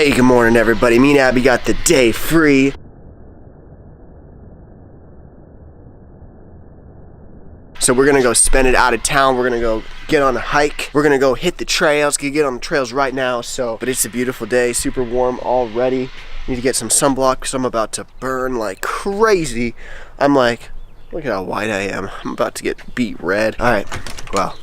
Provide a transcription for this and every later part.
Hey, good morning everybody. Me and Abby got the day free. So we're gonna go spend it out of town. We're gonna go get on a hike. We're gonna go hit the trails. Gonna get on the trails right now. But it's a beautiful day, super warm already. Need to get some sunblock because I'm about to burn like crazy. I'm like, look at how white I am. I'm about to get beet red. All right, well,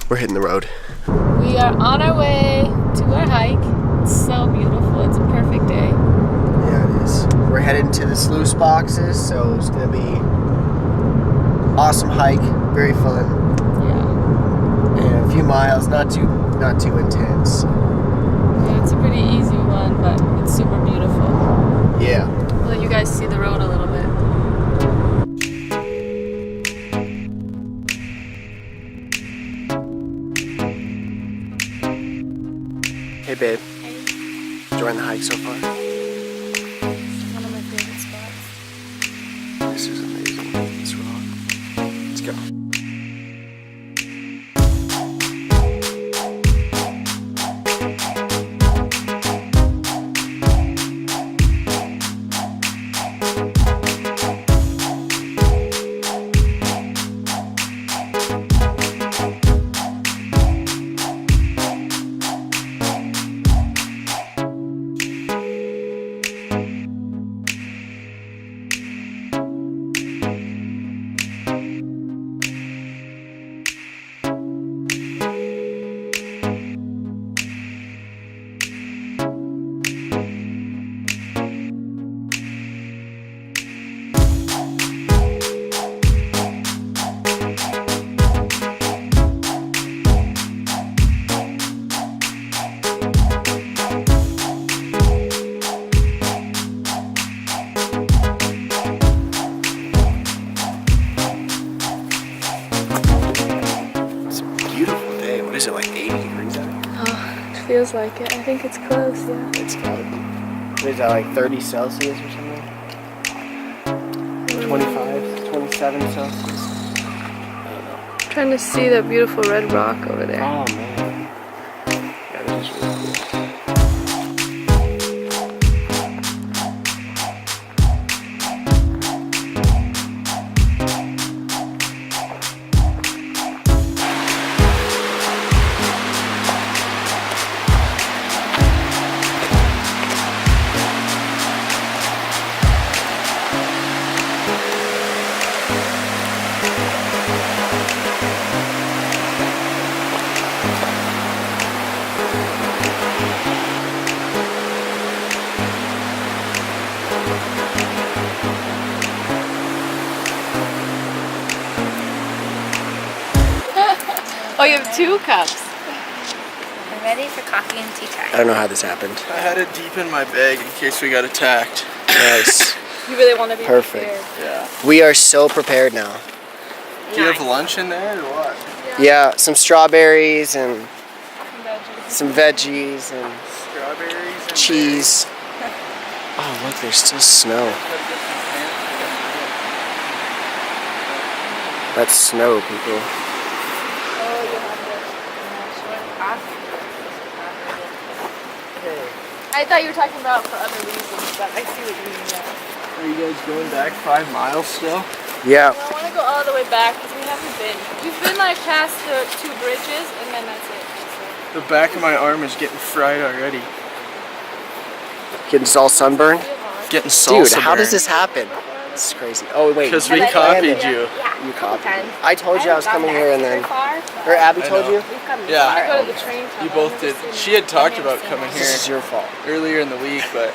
we're hitting the road. We are on our way to our hike. It's so beautiful. It's a perfect day. Yeah, it is. We're headed to the sluice boxes, so it's gonna be awesome hike, very fun. Yeah. And a few miles, not too intense. Yeah, it's a pretty easy one, but it's super beautiful. Yeah. I'll let you guys see the road a little bit. Hey babe. Hey. Enjoying the hike so far? One of my favorite spots. This is amazing. This rock. Let's go. Is it like 80 degrees out? Oh, it feels like it. I think it's close, yeah. It's gotta be. What is that, like 30 Celsius or something? 25, 27 Celsius? I don't know. Trying to see that beautiful red rock over there. Oh man. Yeah, this is really cool. Oh, you have 2 cups. I'm ready for coffee and tea time. I don't know how this happened. I had it deep in my bag in case we got attacked. Nice. You really want to be Perfect. prepared. Yeah. We are so prepared now. Do you have lunch in there or what? Yeah, some strawberries and Some some veggies. veggies and Strawberries and cheese. Oh, look, there's still snow. That's snow, people. Oh, you have the I thought you were talking about for other reasons, but I see what you mean now. Are you guys going back 5 miles still? Yeah. Well, I want to go all the way back because we haven't been. We've been like past the 2 bridges and then that's it. So. The back of my arm is getting fried already. Getting all sunburned? Getting salsa Dude, how does burned. this happen? This is crazy. Oh, wait. Because we copied you. Yeah, You copied me. times. I told you I was coming here and then... Far, Or Abby I told know. you? we've come Yeah. I far. go to the train tunnel. You both did. She had talked about coming This is here your fault. earlier in the week, but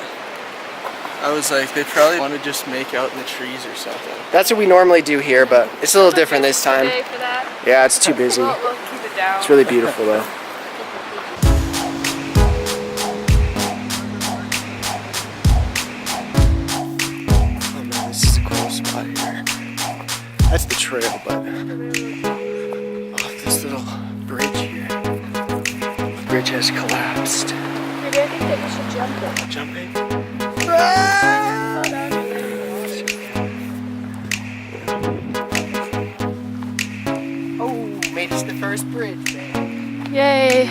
I was like, they probably want to just make out in the trees or something. That's what we normally do here, but it's a little different this time. Today for that. Yeah, it's too busy. We'll keep it down. It's really beautiful though. Oh man, this is a cool spot here. That's the trail, but off this little bridge here. The bridge has collapsed. Maybe I think that we should jump it. Jumping. Oh, made us the first bridge, man. Yay!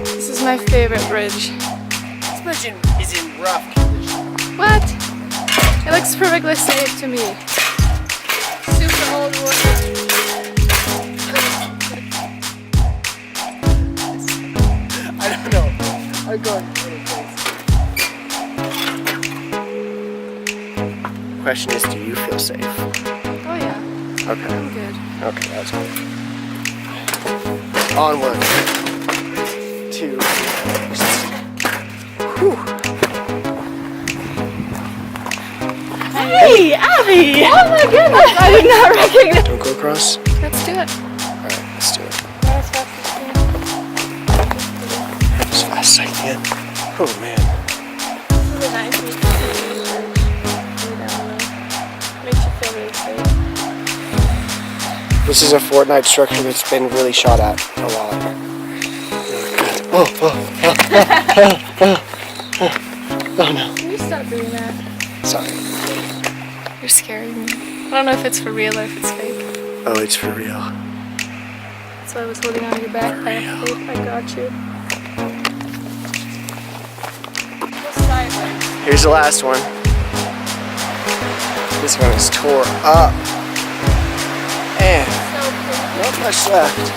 This is my favorite bridge. Suspension is in rough condition. What? It looks perfectly safe to me. Super old wood. I don't know. I'm going. Question is, do you feel safe? Oh yeah, Okay. I'm good. Okay, that's good. Onward. Two. Whew. Hey, Abby! Oh my goodness, I did not recognize. Don't go across. Let's do it. Alright, let's do it. As fast as you can. As fast as I can. Oh man. Really nice. Makes you feel really safe. This is a Fortnite structure that's been really shot at a lot. Oh no. Can you stop doing that? Sorry. You're scaring me. I don't know if it's for real or if it's fake. Oh, it's for real. So I was holding on to your backpack. I got you. Go sideways. Here's the last one. This one is tore up. And So pretty. not much left.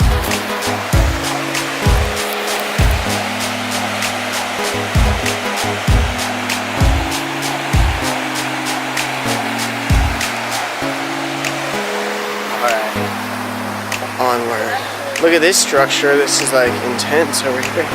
Alright. Onward. Look at this structure. This is like intense over here.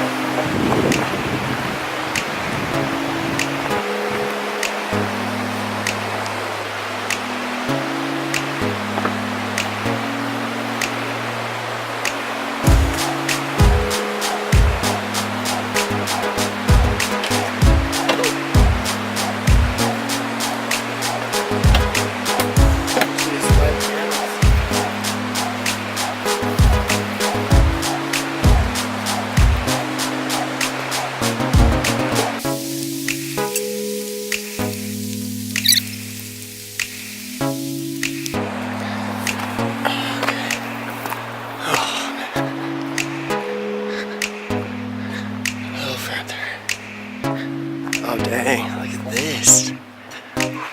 Oh dang, look at this.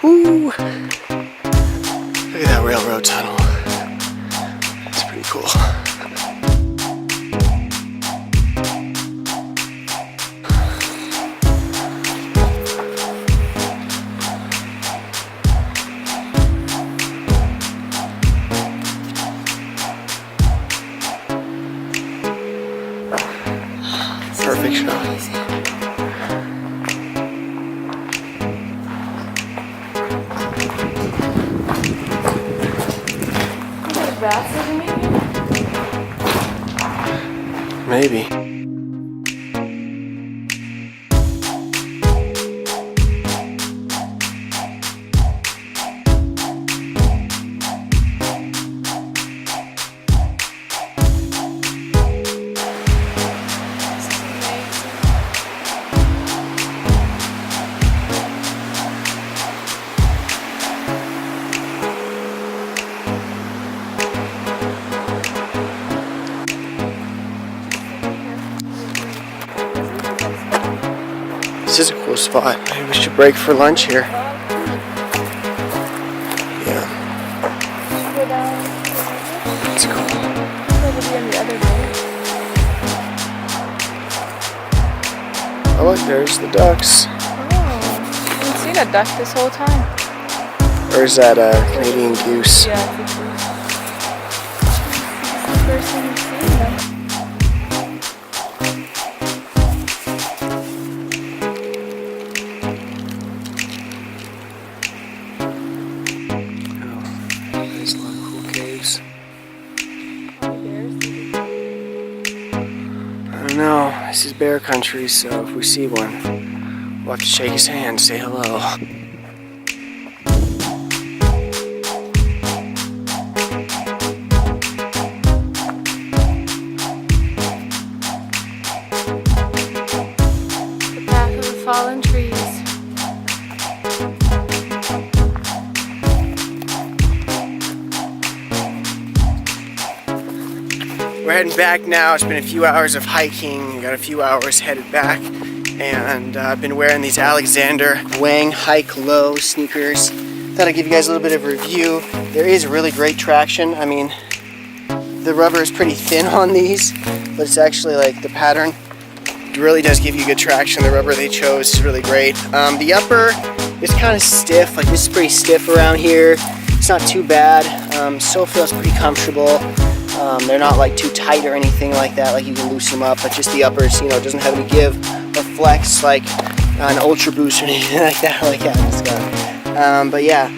Woo! Look at that railroad tunnel. It's pretty cool. Perfect shot. Maybe. This is a cool spot. Maybe we should break for lunch here. Yeah. Go down. It's cool. Probably on the other day. Oh look, there's the ducks. Oh, I haven't seen a duck this whole time. Or is that a Canadian goose? Yeah, I think so. This is the first time I've seen them. There's a lot of cool caves. I don't know. This is bear country, so if we see one, we'll have to shake his hand, say hello. The path of the fallen trees. We're heading back now. It's been a few hours of hiking. We got a few hours headed back. and I've been wearing these Alexander Wang Hike Low sneakers. Thought I'd give you guys a little bit of a review. There is really great traction. I mean, the rubber is pretty thin on these, but it's actually like the pattern really does give you good traction. The rubber they chose is really great. The upper is kind of stiff, like this is pretty stiff around here. It's not too bad. Sole feels pretty comfortable. They're not like too tight or anything like that, like you can loosen them up, but just the uppers, you know, it doesn't have any give or flex like an Ultra Boost or anything like that, like Adam's got. But yeah,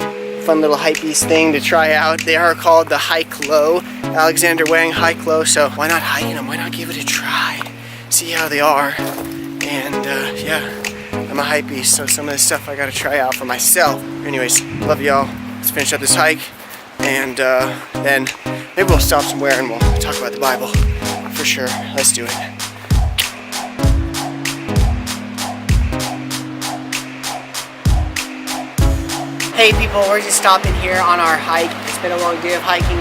fun little hypebeast thing to try out. They are called the Hike Low, Alexander Wang Hike Low, so why not hike them? Why not give it a try? See how they are. And yeah, I'm a hypebeast, so some of this stuff I gotta try out for myself. Anyways, love y'all. Let's finish up this hike, and then maybe we'll stop somewhere and we'll talk about the Bible for sure. Let's do it. Hey people, we're just stopping here on our hike. It's been a long day of hiking.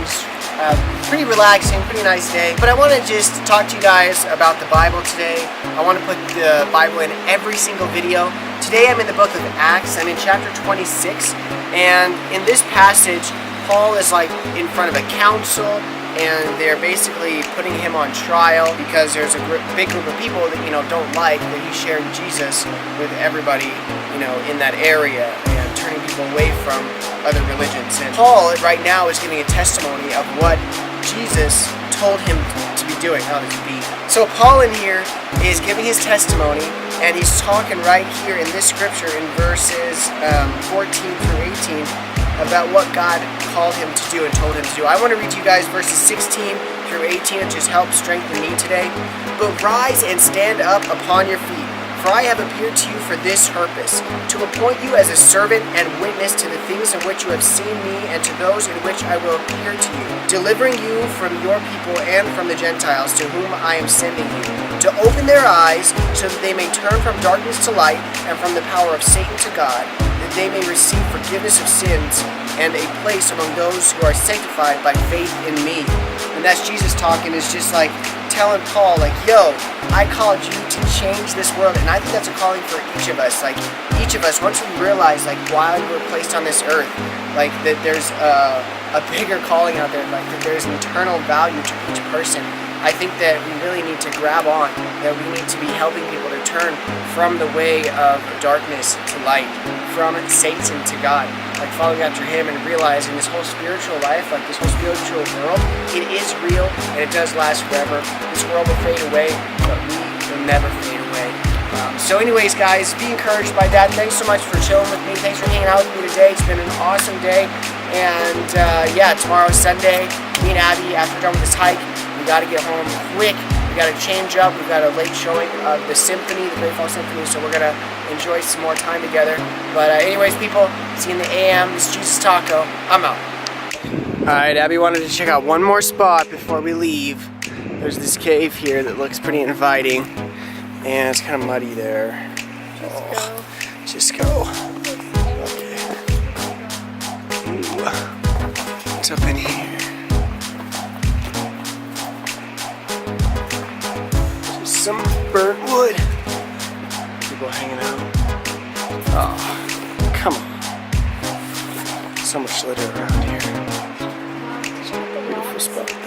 Pretty relaxing, pretty nice day. But I want to just talk to you guys about the Bible today. I want to put the Bible in every single video. Today I'm in the book of Acts. I'm in chapter 26. And in this passage, Paul is like in front of a council, and they're basically putting him on trial because there's a big group of people that, you know, don't like that he's sharing Jesus with everybody, you know, in that area, and turning people away from other religions. And Paul right now is giving a testimony of what Jesus told him to be doing. Oh, there's a bee. So Paul in here is giving his testimony, and he's talking right here in this scripture in verses 14 through 18 about what God called him to do and told him to do. I want to read to you guys verses 16 through 18. It just helps strengthen me today. But rise and stand up upon your feet, for I have appeared to you for this purpose, to appoint you as a servant and witness to the things in which you have seen me, and to those in which I will appear to you, delivering you from your people and from the Gentiles to whom I am sending you, to open their eyes so that they may turn from darkness to light and from the power of Satan to God, that they may receive forgiveness of sins and a place among those who are sanctified by faith in me. And that's Jesus talking, is just like telling Paul, like, yo, I called you to change this world. And I think that's a calling for each of us. Like, each of us, once we realize, like, while we're placed on this earth, like, that there's a bigger calling out there, like, that there's an eternal value to each person. I think that we really need to grab on, that we need to be helping people to turn from the way of darkness to light, from Satan to God, like following after him and realizing this whole spiritual life, like this whole spiritual world, it is real and it does last forever. This world will fade away, but we will never fade away. So anyways, guys, be encouraged by that. Thanks so much for chilling with me. Thanks for hanging out with me today. It's been an awesome day. And yeah, tomorrow is Sunday. Me and Abby, after we're done with this hike, we got to get home quick. We got to change up. We've got a late showing of the symphony, the Great Fall Symphony, so we're going to enjoy some more time together. But anyways, people, see you in the AM. This is Jesus Taco. I'm out. Alright, Abby wanted to check out one more spot before we leave. There's this cave here that looks pretty inviting, and it's kind of muddy there. Just go. Okay. Ooh. What's up in here? Some burnt wood. People hanging out. Oh, come on. So much litter around here. Beautiful spot.